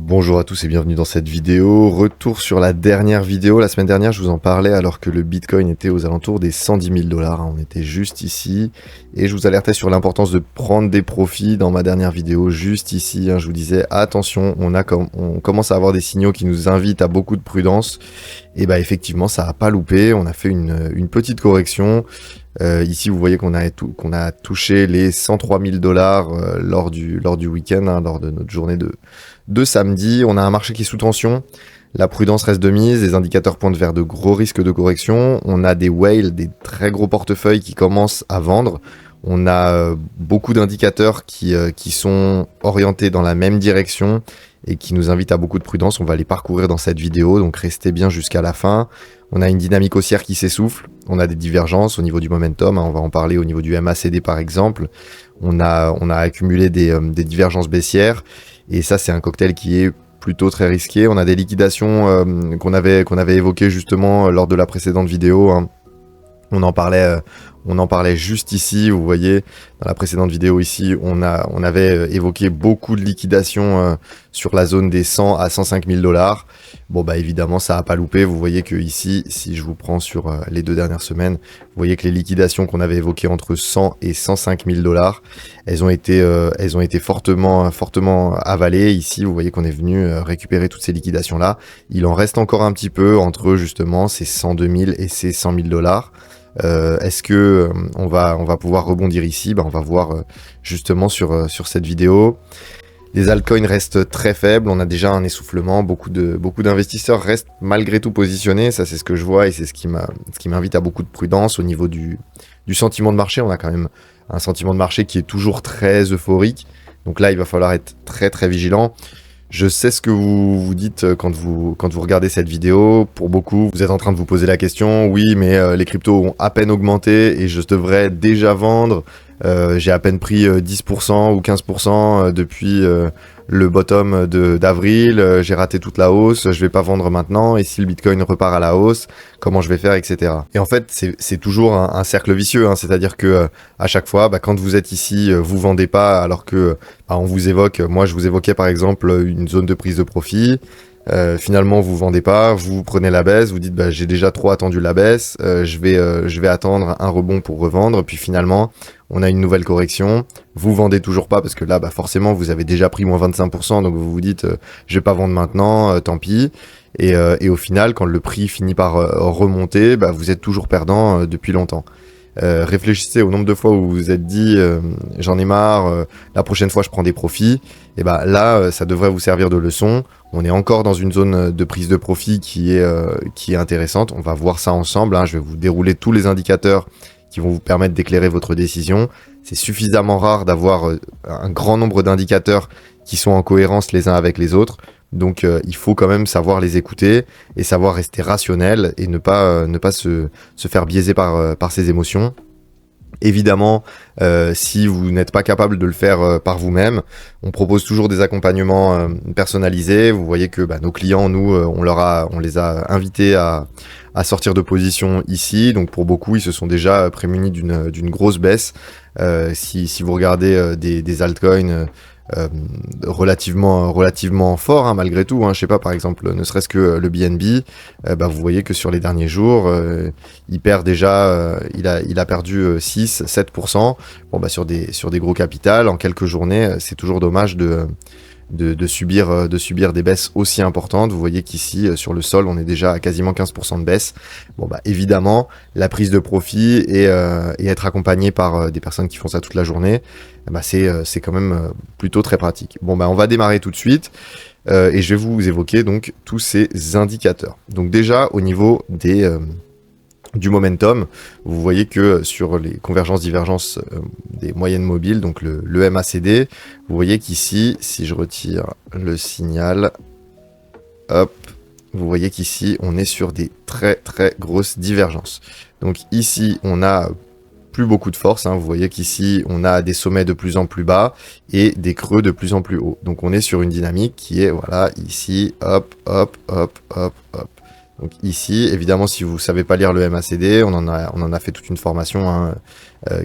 Bonjour à tous et bienvenue dans cette vidéo. Retour sur la dernière vidéo. La semaine dernière, je vous en parlais alors que le Bitcoin était aux alentours des 110 000 $. On était juste ici. Et je vous alertais sur l'importance de prendre des profits dans ma dernière vidéo, juste ici. Je vous disais, attention, on commence à avoir des signaux qui nous invitent à beaucoup de prudence. Et bah effectivement, ça n'a pas loupé. On a fait une petite correction. Ici, vous voyez qu'on a touché les 103 000 $ lors du week-end, lors de notre journée de samedi. On a un marché qui est sous tension. La prudence reste de mise. Les indicateurs pointent vers de gros risques de correction. On a des whales, des très gros portefeuilles qui commencent à vendre. On a beaucoup d'indicateurs qui sont orientés dans la même direction et qui nous invitent à beaucoup de prudence. On va les parcourir dans cette vidéo, donc restez bien jusqu'à la fin. On a une dynamique haussière qui s'essouffle. On a des divergences au niveau du momentum. On va en parler au niveau du MACD par exemple. On a accumulé des divergences baissières. Et ça, c'est un cocktail qui est plutôt très risqué. On a des liquidations qu'on avait évoquées justement lors de la précédente vidéo. On en parlait juste ici. Vous voyez, dans la précédente vidéo ici, on avait évoqué beaucoup de liquidations sur la zone des 100 à 105 000 $. Bon, bah évidemment, ça n'a pas loupé. Vous voyez que ici, si je vous prends sur les 2 dernières semaines, vous voyez que les liquidations qu'on avait évoquées entre 100 et 105 000 $, elles ont été fortement avalées. Ici, vous voyez qu'on est venu récupérer toutes ces liquidations-là. Il en reste encore un petit peu entre justement ces 102 000 et ces 100 000 $. Est-ce que on va pouvoir rebondir ici? On va voir justement sur cette vidéo. Les altcoins restent très faibles, on a déjà un essoufflement, beaucoup d'investisseurs restent malgré tout positionnés, ça c'est ce que je vois et c'est ce qui m'invite à beaucoup de prudence au niveau du sentiment de marché. On a quand même un sentiment de marché qui est toujours très euphorique, donc là il va falloir être très très vigilant. Je sais ce que vous vous dites quand vous regardez cette vidéo. Pour beaucoup, vous êtes en train de vous poser la question, oui, mais les cryptos ont à peine augmenté et je devrais déjà vendre. J'ai à peine pris 10% ou 15% depuis le bottom d'avril. J'ai raté toute la hausse, je vais pas vendre maintenant. Et si le Bitcoin repart à la hausse, comment je vais faire, etc. Et en fait, c'est toujours un cercle vicieux. C'est-à-dire que à chaque fois, quand vous êtes ici, vous vendez pas alors que on vous évoque. Moi, je vous évoquais par exemple une zone de prise de profit. Finalement vous vendez pas, vous prenez la baisse, vous dites j'ai déjà trop attendu la baisse, je vais attendre un rebond pour revendre, puis finalement on a une nouvelle correction, vous vendez toujours pas parce que là forcément vous avez déjà pris moins 25%, donc vous vous dites je vais pas vendre maintenant, tant pis. Et au final quand le prix finit par remonter, vous êtes toujours perdant depuis longtemps. Réfléchissez au nombre de fois où vous vous êtes dit j'en ai marre, la prochaine fois je prends des profits, et là ça devrait vous servir de leçon. On est encore dans une zone de prise de profit qui est intéressante, on va voir ça ensemble, je vais vous dérouler tous les indicateurs qui vont vous permettre d'éclairer votre décision. C'est suffisamment rare d'avoir un grand nombre d'indicateurs qui sont en cohérence les uns avec les autres. Donc il faut quand même savoir les écouter et savoir rester rationnel et ne pas se faire biaiser par ses émotions. Évidemment, si vous n'êtes pas capable de le faire par vous-même, on propose toujours des accompagnements personnalisés. Vous voyez que nos clients, nous, on les a invités à sortir de position ici. Donc pour beaucoup, ils se sont déjà prémunis d'une grosse baisse. Si vous regardez des altcoins relativement fort malgré tout, je sais pas, par exemple ne serait-ce que le BNB, vous voyez que sur les derniers jours il perd déjà, il a perdu 6-7%. Sur des gros capitals en quelques journées, c'est toujours dommage de subir des baisses aussi importantes. Vous voyez qu'ici sur le sol on est déjà à quasiment 15% de baisse. Évidemment la prise de profit et être accompagné par des personnes qui font ça toute la journée, c'est quand même plutôt très pratique. On va démarrer tout de suite et je vais vous évoquer donc tous ces indicateurs. Donc déjà au niveau du momentum, vous voyez que sur les convergences-divergences des moyennes mobiles, donc le MACD, vous voyez qu'ici, si je retire le signal, hop, vous voyez qu'ici, on est sur des très très grosses divergences. Donc ici, on a plus beaucoup de force, vous voyez qu'ici, on a des sommets de plus en plus bas et des creux de plus en plus hauts. Donc on est sur une dynamique qui est, voilà, ici, hop, hop, hop, hop, hop. Donc ici, évidemment, si vous savez pas lire le MACD, on en a fait toute une formation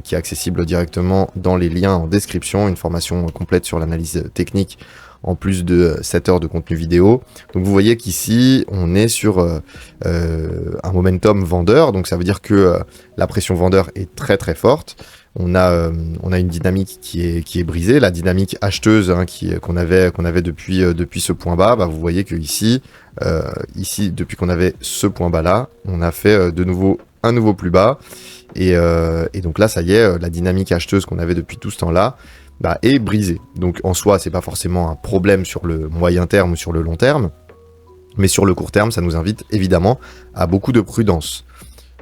qui est accessible directement dans les liens en description, une formation complète sur l'analyse technique en plus de 7 heures de contenu vidéo. Donc vous voyez qu'ici, on est sur un momentum vendeur, donc ça veut dire que la pression vendeur est très très forte. On a une dynamique qui est brisée, la dynamique acheteuse hein, qu'on avait depuis ce point bas. Bah, vous voyez que ici, depuis qu'on avait ce point bas là, on a fait de nouveau un nouveau plus bas. Et donc là, ça y est, la dynamique acheteuse qu'on avait depuis tout ce temps-là bah, est brisée. Donc en soi, c'est pas forcément un problème sur le moyen terme ou sur le long terme, mais sur le court terme, ça nous invite évidemment à beaucoup de prudence.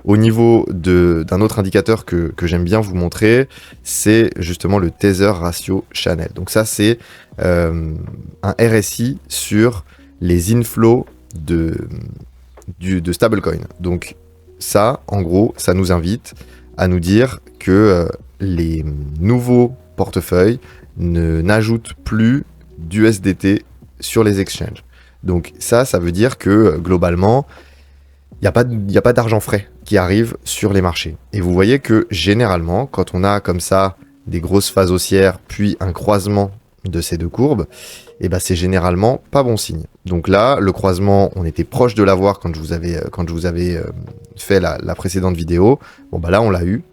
Au niveau d'un autre indicateur que j'aime bien vous montrer, c'est justement le Tether Ratio Channel. Donc ça, c'est un RSI sur les inflows de stablecoin. Donc ça, en gros, ça nous invite à nous dire que les nouveaux portefeuilles n'ajoutent plus d'USDT sur les exchanges. Donc ça veut dire que globalement, il n'y a pas d'argent frais qui arrive sur les marchés. Et vous voyez que généralement, quand on a comme ça des grosses phases haussières, puis un croisement de ces deux courbes, et ben c'est généralement pas bon signe. Donc là, le croisement, on était proche de l'avoir quand je vous avais fait la précédente vidéo. Bon bah là, on l'a eu.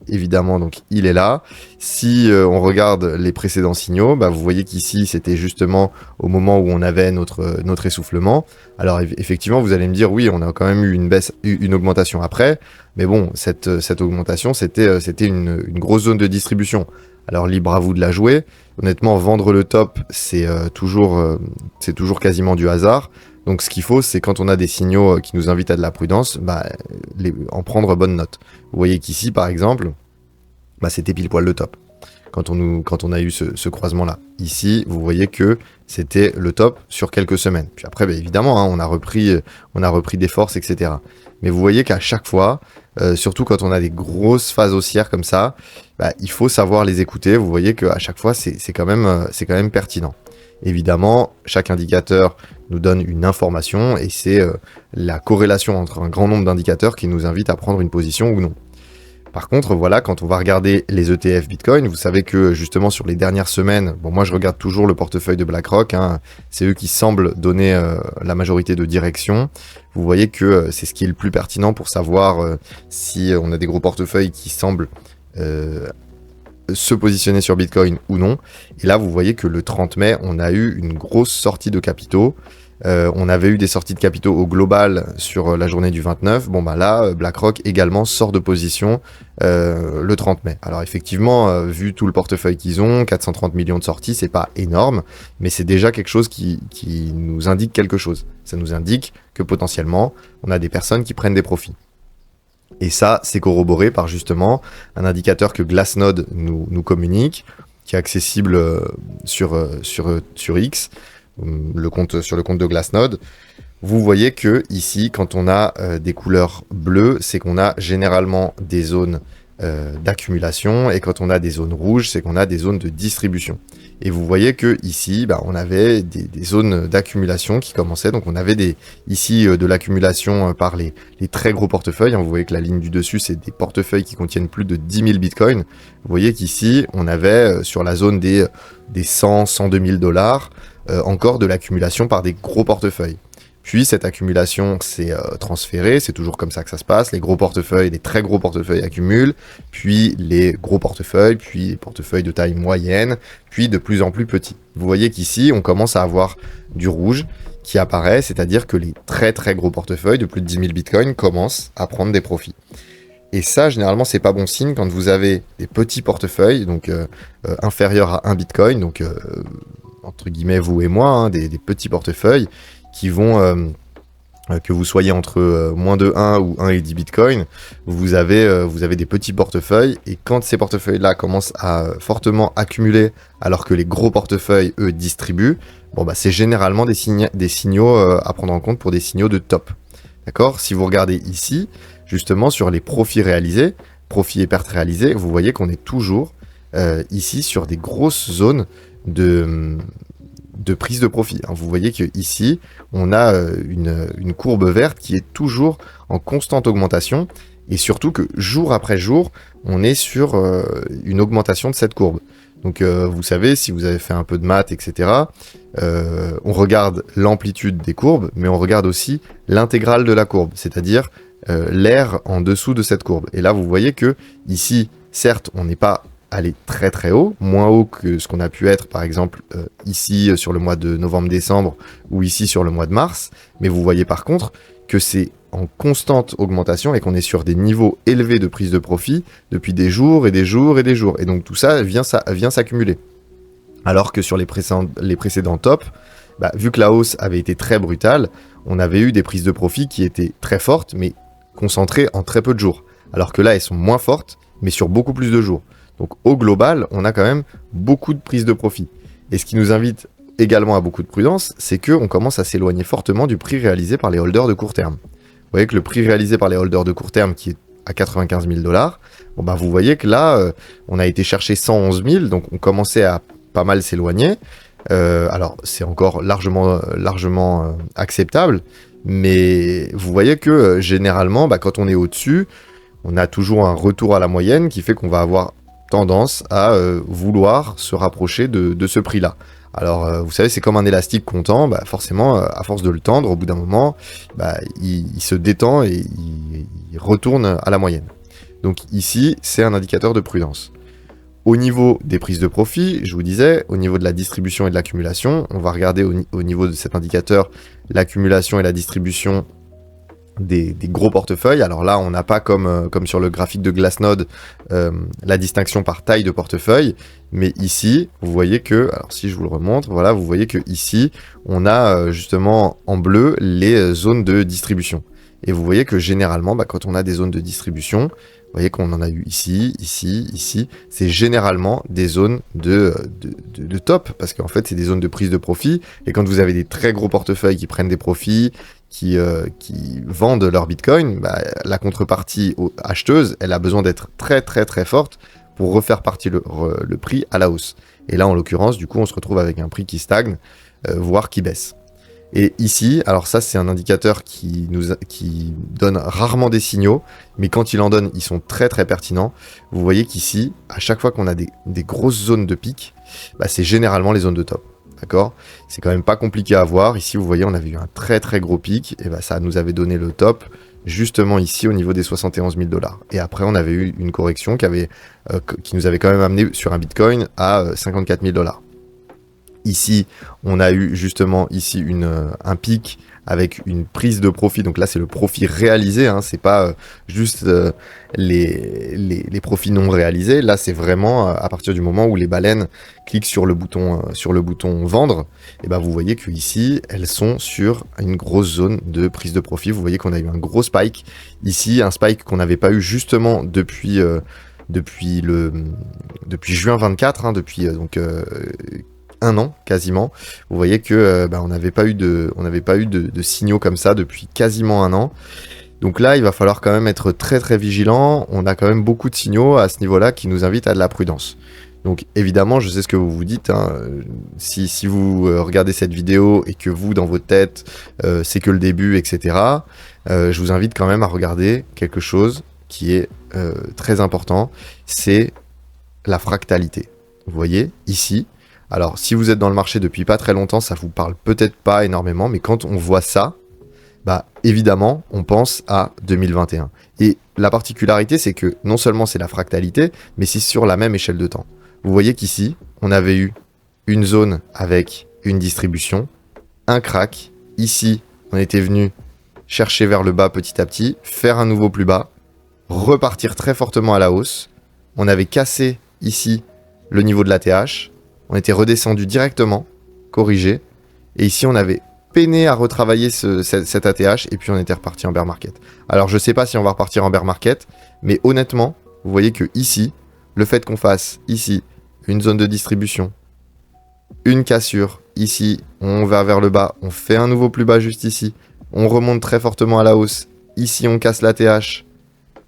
Évidemment, donc il est là. Si on regarde les précédents signaux, bah, vous voyez qu'ici c'était justement au moment où on avait notre essoufflement. Alors effectivement, vous allez me dire oui, on a quand même eu une augmentation après, mais bon, cette augmentation c'était une grosse zone de distribution. Alors libre à vous de la jouer. Honnêtement, vendre le top, c'est toujours quasiment du hasard. Donc ce qu'il faut, c'est quand on a des signaux qui nous invitent à de la prudence, bah, en prendre bonne note. Vous voyez qu'ici, par exemple, bah, c'était pile poil le top. Quand on a eu ce croisement-là. Ici, vous voyez que c'était le top sur quelques semaines. Puis après, bah, évidemment, hein, on a repris des forces, etc. Mais vous voyez qu'à chaque fois, surtout quand on a des grosses phases haussières comme ça, bah, il faut savoir les écouter. Vous voyez qu'à chaque fois, c'est quand même pertinent. Évidemment, chaque indicateur nous donne une information et c'est la corrélation entre un grand nombre d'indicateurs qui nous invite à prendre une position ou non. Par contre, voilà, quand on va regarder les ETF Bitcoin, vous savez que justement sur les dernières semaines, bon moi je regarde toujours le portefeuille de BlackRock, hein, c'est eux qui semblent donner la majorité de direction. Vous voyez que c'est ce qui est le plus pertinent pour savoir si on a des gros portefeuilles qui semblent se positionner sur Bitcoin ou non. Et là, vous voyez que le 30 mai, on a eu une grosse sortie de capitaux. On avait eu des sorties de capitaux au global sur la journée du 29. Bon, bah là, BlackRock également sort de position le 30 mai. Alors effectivement, vu tout le portefeuille qu'ils ont, 430 millions de sorties, c'est pas énorme, mais c'est déjà quelque chose qui nous indique quelque chose. Ça nous indique que potentiellement, on a des personnes qui prennent des profits. Et ça, c'est corroboré par justement un indicateur que Glassnode nous communique, qui est accessible sur X, sur le compte de Glassnode. Vous voyez que ici, quand on a des couleurs bleues, c'est qu'on a généralement des zones d'accumulation, et quand on a des zones rouges, c'est qu'on a des zones de distribution. Et vous voyez que ici, bah, on avait des zones d'accumulation qui commençaient. Donc on avait ici de l'accumulation par les très gros portefeuilles. Hein. Vous voyez que la ligne du dessus, c'est des portefeuilles qui contiennent plus de 10 000 bitcoins. Vous voyez qu'ici, on avait sur la zone des 100, 102 000 dollars encore de l'accumulation par des gros portefeuilles. Puis cette accumulation s'est transférée, c'est toujours comme ça que ça se passe, les gros portefeuilles, les très gros portefeuilles accumulent, puis les gros portefeuilles, puis les portefeuilles de taille moyenne, puis de plus en plus petits. Vous voyez qu'ici, on commence à avoir du rouge qui apparaît, c'est-à-dire que les très très gros portefeuilles de plus de 10 000 bitcoins commencent à prendre des profits. Et ça, généralement, c'est pas bon signe quand vous avez des petits portefeuilles, donc inférieurs à 1 bitcoin, donc entre guillemets vous et moi, hein, des petits portefeuilles, qui vont, que vous soyez entre moins de 1 ou 1 et 10 bitcoins, vous avez des petits portefeuilles, et quand ces portefeuilles-là commencent à fortement accumuler, alors que les gros portefeuilles, eux, distribuent, bon, bah, c'est généralement des signaux à prendre en compte pour des signaux de top. D'accord ? Si vous regardez ici, justement, sur les profits réalisés, profits et pertes réalisés, vous voyez qu'on est toujours ici sur des grosses zones de prise de profit. Vous voyez qu'ici, on a une courbe verte qui est toujours en constante augmentation, et surtout que jour après jour, on est sur une augmentation de cette courbe. Donc vous savez, si vous avez fait un peu de maths, etc., on regarde l'amplitude des courbes, mais on regarde aussi l'intégrale de la courbe, c'est-à-dire l'air en dessous de cette courbe. Et là, vous voyez que ici, certes, on n'est pas allé très très haut, moins haut que ce qu'on a pu être, par exemple, ici sur le mois de novembre-décembre ou ici sur le mois de mars, mais vous voyez par contre que c'est en constante augmentation et qu'on est sur des niveaux élevés de prise de profit depuis des jours et des jours et des jours. Et donc tout ça vient s'accumuler. Alors que sur les précédents tops, bah, vu que la hausse avait été très brutale, on avait eu des prises de profit qui étaient très fortes, mais concentrées en très peu de jours. Alors que là, elles sont moins fortes, mais sur beaucoup plus de jours. Donc au global, on a quand même beaucoup de prises de profit. Et ce qui nous invite également à beaucoup de prudence, c'est qu'on commence à s'éloigner fortement du prix réalisé par les holders de court terme. Vous voyez que le prix réalisé par les holders de court terme, qui est à 95 000 $, bon bah vous voyez que là, on a été chercher 111 000, donc on commençait à pas mal s'éloigner. Alors c'est encore largement acceptable, mais vous voyez que généralement, bah, quand on est au-dessus, on a toujours un retour à la moyenne qui fait qu'on va avoir tendance à vouloir se rapprocher de ce prix-là. Alors, vous savez, c'est comme un élastique qu'on tend, bah, forcément, à force de le tendre, au bout d'un moment, bah, il se détend et il retourne à la moyenne. Donc ici, c'est un indicateur de prudence. Au niveau des prises de profit, je vous disais, au niveau de la distribution et de l'accumulation, on va regarder au niveau de cet indicateur l'accumulation et la distribution des gros portefeuilles. Alors là, on n'a pas comme sur le graphique de Glassnode la distinction par taille de portefeuille, mais ici, vous voyez que, alors si je vous le remontre, voilà, vous voyez que ici, on a justement en bleu les zones de distribution. Et vous voyez que généralement, bah, quand on a des zones de distribution, vous voyez qu'on en a eu ici, ici, ici, c'est généralement des zones de top, parce qu'en fait, c'est des zones de prise de profit, et quand vous avez des très gros portefeuilles qui prennent des profits, qui vendent leur Bitcoin, bah, la contrepartie acheteuse, elle a besoin d'être très très très forte pour refaire partie le prix à la hausse. Et là, en l'occurrence, du coup, on se retrouve avec un prix qui stagne, voire qui baisse. Et ici, alors ça, c'est un indicateur qui donne rarement des signaux, mais quand il en donne, ils sont très très pertinents. Vous voyez qu'ici, à chaque fois qu'on a des grosses zones de pic, bah, c'est généralement les zones de top. D'accord? C'est quand même pas compliqué à voir. Ici, vous voyez, on avait eu un très très gros pic, et bah, ça nous avait donné le top, justement ici, au niveau des 71 000 $. Et après, on avait eu une correction qui nous avait quand même amené sur un Bitcoin à 54 000 $. Ici, on a eu justement ici un pic avec une prise de profit. Donc là, c'est le profit réalisé, hein, c'est pas juste les profits non réalisés. Là, c'est vraiment à partir du moment où les baleines cliquent sur le bouton vendre. Et ben, vous voyez que ici, elles sont sur une grosse zone de prise de profit. Vous voyez qu'on a eu un gros spike ici, un spike qu'on n'avait pas eu justement depuis juin 24, hein, depuis un an quasiment. Vous voyez que on n'avait pas eu de signaux comme ça depuis quasiment un an. Donc là, il va falloir quand même être très très vigilant. On a quand même beaucoup de signaux à ce niveau-là qui nous invitent à de la prudence. Donc évidemment, je sais ce que vous vous dites, hein. Si vous regardez cette vidéo et que vous, dans votre tête, c'est que le début, etc., je vous invite quand même à regarder quelque chose qui est très important, c'est la fractalité. Vous voyez, ici, alors si vous êtes dans le marché depuis pas très longtemps, ça vous parle peut-être pas énormément, mais quand on voit ça, bah évidemment, on pense à 2021. Et la particularité, c'est que non seulement c'est la fractalité, mais c'est sur la même échelle de temps. Vous voyez qu'ici, on avait eu une zone avec une distribution, un crack. Ici, on était venu chercher vers le bas petit à petit, faire un nouveau plus bas, repartir très fortement à la hausse. On avait cassé ici le niveau de l'ATH. On était redescendu directement, corrigé. Et ici, on avait peiné à retravailler cet ATH et puis on était reparti en bear market. Alors, je ne sais pas si on va repartir en bear market, mais honnêtement, vous voyez que ici, le fait qu'on fasse ici une zone de distribution, une cassure, ici, on va vers le bas, on fait un nouveau plus bas juste ici, on remonte très fortement à la hausse, ici, on casse l'ATH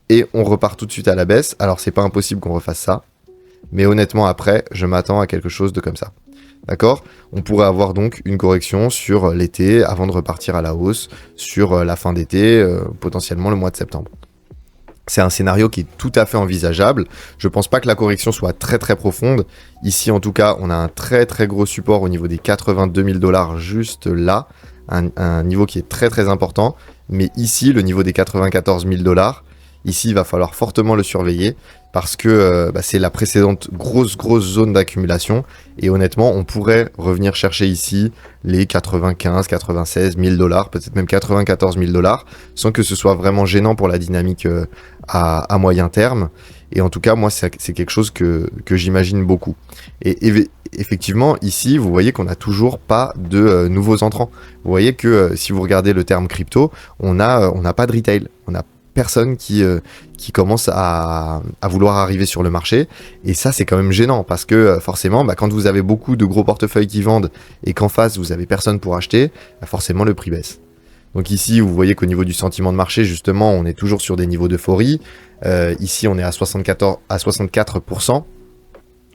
et on repart tout de suite à la baisse. Alors, c'est pas impossible qu'on refasse ça. Mais honnêtement, après, je m'attends à quelque chose de comme ça. D'accord? On pourrait avoir donc une correction sur l'été avant de repartir à la hausse sur la fin d'été, potentiellement le mois de septembre. C'est un scénario qui est tout à fait envisageable. Je pense pas que la correction soit très très profonde. Ici, en tout cas, on a un très très gros support au niveau des 82 000 $ juste là. Un niveau qui est très très important. Mais ici, le niveau des 94 000 $, ici, il va falloir fortement le surveiller parce que c'est la précédente grosse zone d'accumulation. Et honnêtement, on pourrait revenir chercher ici les 95, 96 000 $, peut-être même 94 000 $, sans que ce soit vraiment gênant pour la dynamique à moyen terme. Et en tout cas, moi, c'est quelque chose que j'imagine beaucoup. Et effectivement, ici, vous voyez qu'on n'a toujours pas de nouveaux entrants. Vous voyez que si vous regardez le terme crypto, on n'a pas de retail. On n'a personne qui commence à vouloir arriver sur le marché. Et ça, c'est quand même gênant parce que forcément, quand vous avez beaucoup de gros portefeuilles qui vendent et qu'en face, vous avez personne pour acheter, forcément, le prix baisse. Donc ici, vous voyez qu'au niveau du sentiment de marché, justement, on est toujours sur des niveaux d'euphorie. Ici, on est à 64%.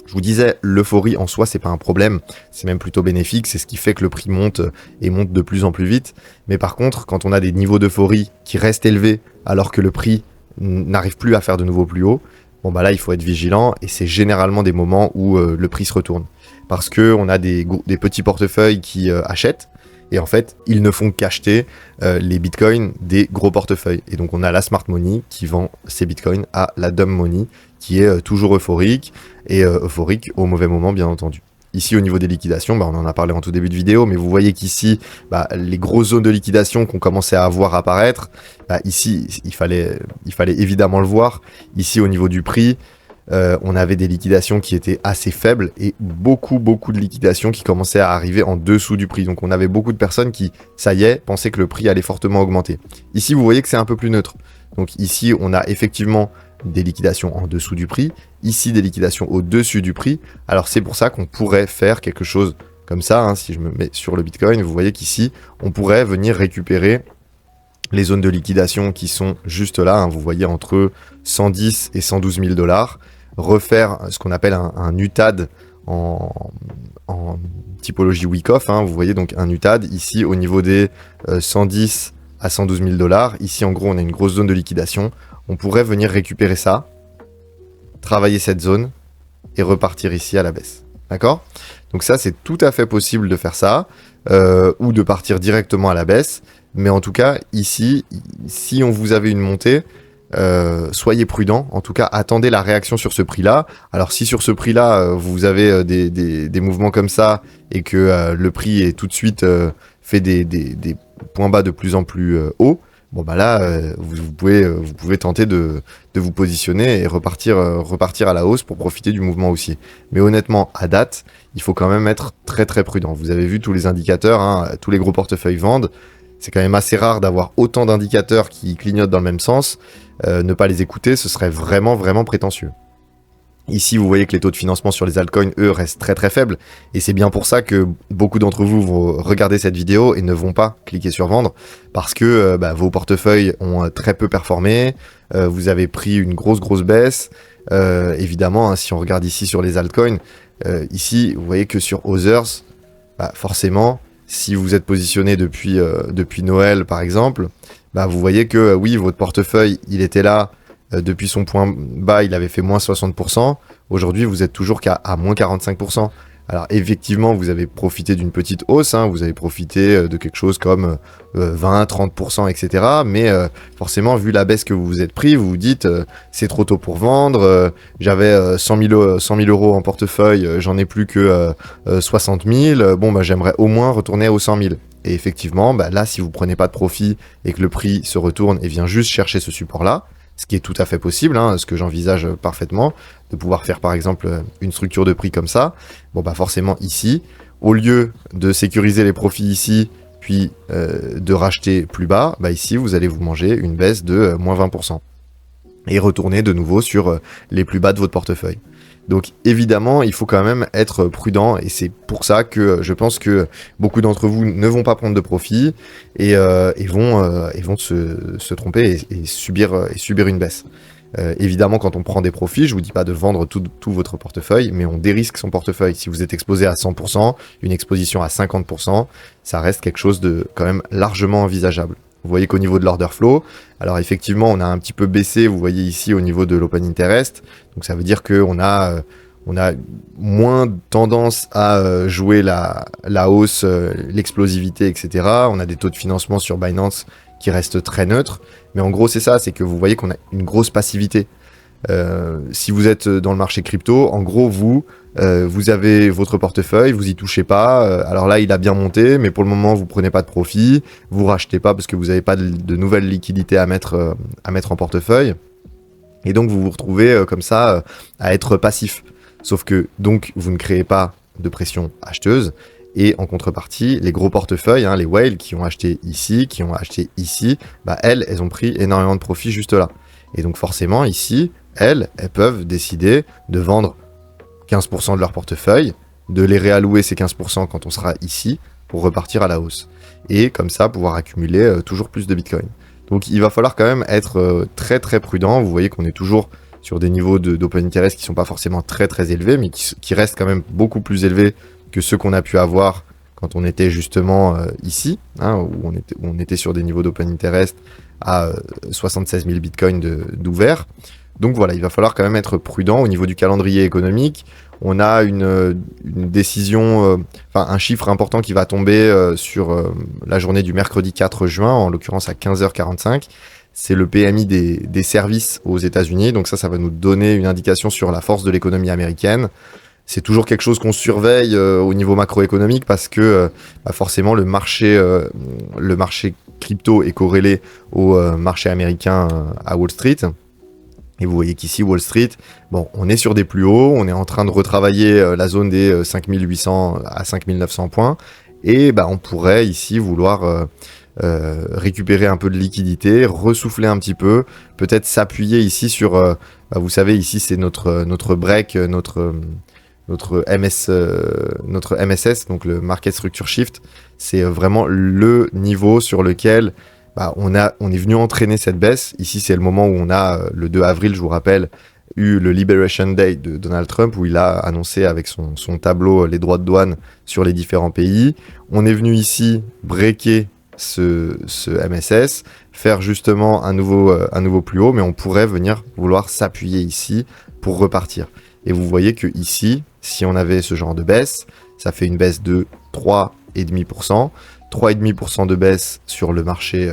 Je vous disais, l'euphorie en soi, c'est pas un problème. C'est même plutôt bénéfique. C'est ce qui fait que le prix monte et monte de plus en plus vite. Mais par contre, quand on a des niveaux d'euphorie qui restent élevés alors que le prix n'arrive plus à faire de nouveau plus haut, bon là, il faut être vigilant. Et c'est généralement des moments où le prix se retourne. Parce qu'on a des petits portefeuilles qui achètent. Et en fait, ils ne font qu'acheter les bitcoins des gros portefeuilles. Et donc, on a la smart money qui vend ses bitcoins à la dumb money qui est toujours euphorique et euphorique au mauvais moment, bien entendu. Ici, au niveau des liquidations, on en a parlé en tout début de vidéo, mais vous voyez qu'ici, les grosses zones de liquidation qu'on commençait à voir apparaître, ici, il fallait évidemment le voir. Ici, au niveau du prix, on avait des liquidations qui étaient assez faibles et beaucoup de liquidations qui commençaient à arriver en dessous du prix. Donc on avait beaucoup de personnes qui, ça y est, pensaient que le prix allait fortement augmenter. Ici, vous voyez que c'est un peu plus neutre. Donc ici, on a effectivement des liquidations en dessous du prix. Ici, des liquidations au-dessus du prix. Alors c'est pour ça qu'on pourrait faire quelque chose comme ça. Si je me mets sur le Bitcoin, vous voyez qu'ici, on pourrait venir récupérer les zones de liquidation qui sont juste là. Vous voyez entre 110 et 112 000 $. Refaire ce qu'on appelle un UTAD en typologie Wyckoff. Vous voyez donc un UTAD ici au niveau des 110 à 112 000 $. Ici en gros on a une grosse zone de liquidation. On pourrait venir récupérer ça, travailler cette zone et repartir ici à la baisse. D'accord? Donc ça c'est tout à fait possible de faire ça ou de partir directement à la baisse. Mais en tout cas ici, si on vous avait une montée, soyez prudent, en tout cas attendez la réaction sur ce prix-là. Alors si sur ce prix-là, vous avez des mouvements comme ça et que le prix est tout de suite fait des points bas de plus en plus hauts, là, vous pouvez tenter de vous positionner et repartir à la hausse pour profiter du mouvement haussier. Mais honnêtement, à date, il faut quand même être très très prudent. Vous avez vu tous les indicateurs, tous les gros portefeuilles vendent. C'est quand même assez rare d'avoir autant d'indicateurs qui clignotent dans le même sens. Ne pas les écouter, ce serait vraiment prétentieux. Ici, vous voyez que les taux de financement sur les altcoins, eux, restent très très faibles. Et c'est bien pour ça que beaucoup d'entre vous vont regarder cette vidéo et ne vont pas cliquer sur vendre. Parce que vos portefeuilles ont très peu performé. Vous avez pris une grosse baisse. Évidemment, si on regarde ici sur les altcoins, ici, vous voyez que sur Others, forcément, si vous êtes positionné depuis Noël, par exemple, vous voyez que oui, votre portefeuille, il était là. Depuis son point bas, il avait fait moins 60%. Aujourd'hui, vous êtes toujours qu'à moins 45%. Alors effectivement, vous avez profité d'une petite hausse, vous avez profité de quelque chose comme 20, 30%, etc. Mais forcément, vu la baisse que vous vous êtes pris, vous vous dites c'est trop tôt pour vendre, j'avais 100 000 € en portefeuille, j'en ai plus que 60 000, j'aimerais au moins retourner aux 100 000. Et effectivement, là, si vous prenez pas de profit et que le prix se retourne et vient juste chercher ce support-là, ce qui est tout à fait possible, ce que j'envisage parfaitement, de pouvoir faire par exemple une structure de prix comme ça, forcément ici, au lieu de sécuriser les profits ici, puis de racheter plus bas, ici vous allez vous manger une baisse de moins 20%. Et retourner de nouveau sur les plus bas de votre portefeuille. Donc évidemment, il faut quand même être prudent et c'est pour ça que je pense que beaucoup d'entre vous ne vont pas prendre de profit et vont se tromper et subir une baisse. Évidemment, quand on prend des profits, je vous dis pas de vendre tout votre portefeuille, mais on dérisque son portefeuille. Si vous êtes exposé à 100%, une exposition à 50%, ça reste quelque chose de quand même largement envisageable. Vous voyez qu'au niveau de l'order flow, alors effectivement, on a un petit peu baissé, vous voyez ici, au niveau de l'open interest. Donc ça veut dire qu'on a, on a moins tendance à jouer la hausse, l'explosivité, etc. On a des taux de financement sur Binance qui restent très neutres. Mais en gros, c'est ça, c'est que vous voyez qu'on a une grosse passivité. Si vous êtes dans le marché crypto, en gros, vous avez votre portefeuille, vous y touchez pas. Alors là, il a bien monté, mais pour le moment, vous prenez pas de profit, vous rachetez pas parce que vous n'avez pas de nouvelles liquidités à mettre en portefeuille. Et donc, vous vous retrouvez comme ça à être passif. Sauf que, donc, vous ne créez pas de pression acheteuse. Et en contrepartie, les gros portefeuilles, les whales qui ont acheté ici, qui ont acheté ici, bah elles ont pris énormément de profit juste là. Et donc forcément, ici, elles peuvent décider de vendre 15% de leur portefeuille, de les réallouer ces 15% quand on sera ici, pour repartir à la hausse. Et comme ça, pouvoir accumuler toujours plus de Bitcoin. Donc il va falloir quand même être très très prudent. Vous voyez qu'on est toujours sur des niveaux d'open interest qui sont pas forcément très très élevés, mais qui restent quand même beaucoup plus élevés que ceux qu'on a pu avoir quand on était justement ici, où on était sur des niveaux d'open interest à 76 000 bitcoins d'ouvert. Donc voilà, il va falloir quand même être prudent au niveau du calendrier économique. On a une décision, un chiffre important qui va tomber sur la journée du mercredi 4 juin, en l'occurrence à 15h45. C'est le PMI des services aux États-Unis. Donc ça va nous donner une indication sur la force de l'économie américaine. C'est toujours quelque chose qu'on surveille au niveau macroéconomique parce que forcément le marché crypto est corrélé au marché américain à Wall Street. Et vous voyez qu'ici, Wall Street, bon, on est sur des plus hauts, on est en train de retravailler la zone des 5800 à 5900 points. Et on pourrait ici vouloir récupérer un peu de liquidité, ressouffler un petit peu, peut-être s'appuyer ici sur, vous savez, ici c'est notre break, notre MSS, donc le Market Structure Shift. C'est vraiment le niveau sur lequel on est venu entraîner cette baisse. Ici, c'est le moment où on a, le 2 avril, je vous rappelle, eu le Liberation Day de Donald Trump, où il a annoncé avec son tableau les droits de douane sur les différents pays. On est venu ici breaker ce MSS, faire justement un nouveau plus haut, mais on pourrait venir vouloir s'appuyer ici pour repartir. Et vous voyez que ici, si on avait ce genre de baisse, ça fait une baisse de 3,5%. 3,5% de baisse sur le marché,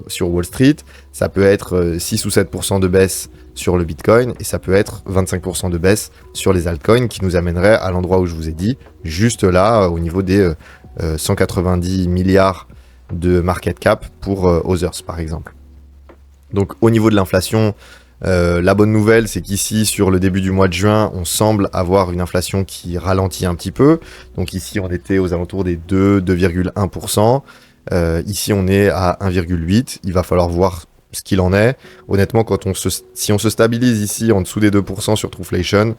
sur Wall Street, ça peut être 6 ou 7% de baisse sur le Bitcoin, et ça peut être 25% de baisse sur les altcoins, qui nous amènerait à l'endroit où je vous ai dit, juste là, au niveau des 190 milliards de market cap pour Others, par exemple. Donc au niveau de l'inflation, la bonne nouvelle, c'est qu'ici, sur le début du mois de juin, on semble avoir une inflation qui ralentit un petit peu. Donc ici, on était aux alentours des 2,1%. Ici, on est à 1,8%. Il va falloir voir ce qu'il en est. Honnêtement, si on se stabilise ici en dessous des 2% sur Trueflation,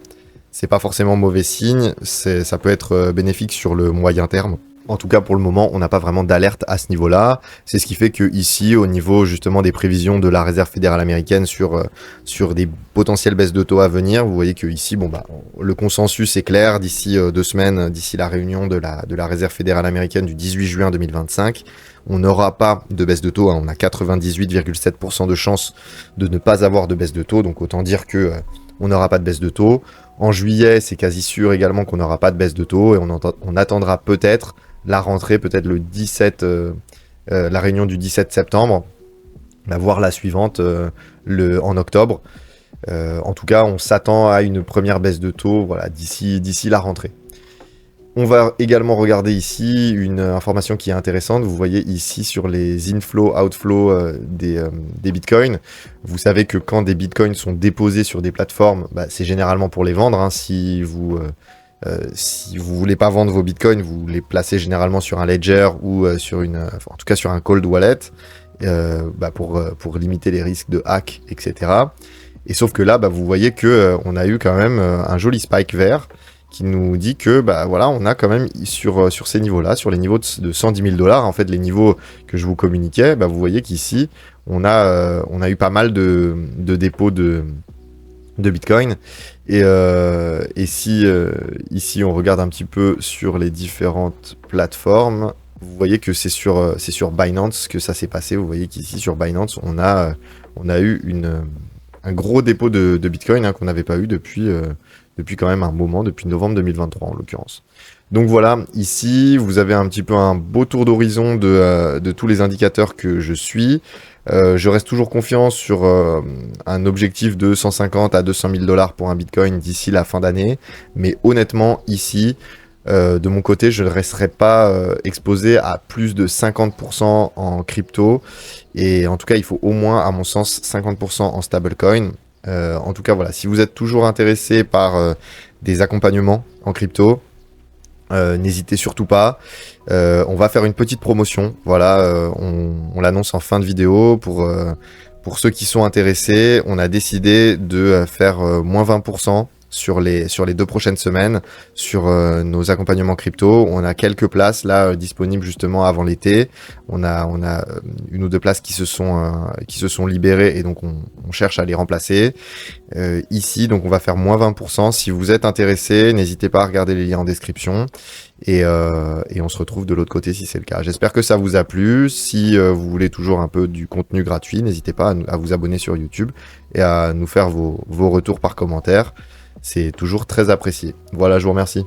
c'est pas forcément mauvais signe. Ça peut être bénéfique sur le moyen terme. En tout cas, pour le moment, on n'a pas vraiment d'alerte à ce niveau-là. C'est ce qui fait que ici, au niveau justement des prévisions de la Réserve fédérale américaine sur des potentielles baisses de taux à venir, vous voyez que ici, le consensus est clair. D'ici 2 semaines, d'ici la réunion de la Réserve fédérale américaine du 18 juin 2025, on n'aura pas de baisse de taux. On a 98,7% de chances de ne pas avoir de baisse de taux. Donc autant dire que on n'aura pas de baisse de taux. En juillet, c'est quasi sûr également qu'on n'aura pas de baisse de taux et on attendra peut-être la rentrée, peut-être le 17, la réunion du 17 septembre, voire la suivante en octobre. En tout cas, on s'attend à une première baisse de taux d'ici la rentrée. On va également regarder ici une information qui est intéressante. Vous voyez ici sur les inflow, outflow des bitcoins. Vous savez que quand des bitcoins sont déposés sur des plateformes, c'est généralement pour les vendre. Si vous voulez pas vendre vos bitcoins, vous les placez généralement sur un ledger ou en tout cas sur un cold wallet pour limiter les risques de hack, etc. Et sauf que là, vous voyez que on a eu quand même un joli spike vert qui nous dit que on a quand même sur ces niveaux-là, sur les niveaux de 110 000 $, en fait les niveaux que je vous communiquais, vous voyez qu'ici on a eu pas mal de dépôts de Bitcoin. Et si ici on regarde un petit peu sur les différentes plateformes, vous voyez que c'est sur Binance que ça s'est passé. Vous voyez qu'ici sur Binance, on a eu un gros dépôt de Bitcoin hein, qu'on n'avait pas eu depuis quand même un moment, depuis novembre 2023 en l'occurrence. Donc voilà, ici vous avez un petit peu un beau tour d'horizon de tous les indicateurs que je suis. Je reste toujours confiant sur un objectif de 150 à 200 000 dollars pour un Bitcoin d'ici la fin d'année. Mais honnêtement, ici, de mon côté, je ne resterai pas exposé à plus de 50% en crypto. Et en tout cas, il faut au moins, à mon sens, 50% en stablecoin. En tout cas, voilà, si vous êtes toujours intéressé par des accompagnements en crypto, n'hésitez surtout pas. On va faire une petite promotion. Voilà, on l'annonce en fin de vidéo. Pour ceux qui sont intéressés, on a décidé de faire moins 20% sur les 2 prochaines semaines sur nos accompagnements crypto. On a quelques places là disponibles justement avant l'été. On a une ou deux places qui se sont libérées et donc on cherche à les remplacer. Ici, donc on va faire moins 20%. Si vous êtes intéressé, n'hésitez pas à regarder les liens en description. Et on se retrouve de l'autre côté si c'est le cas. J'espère que ça vous a plu. Si vous voulez toujours un peu du contenu gratuit, n'hésitez pas à vous abonner sur YouTube et à nous faire vos retours par commentaire. C'est toujours très apprécié. Voilà, je vous remercie.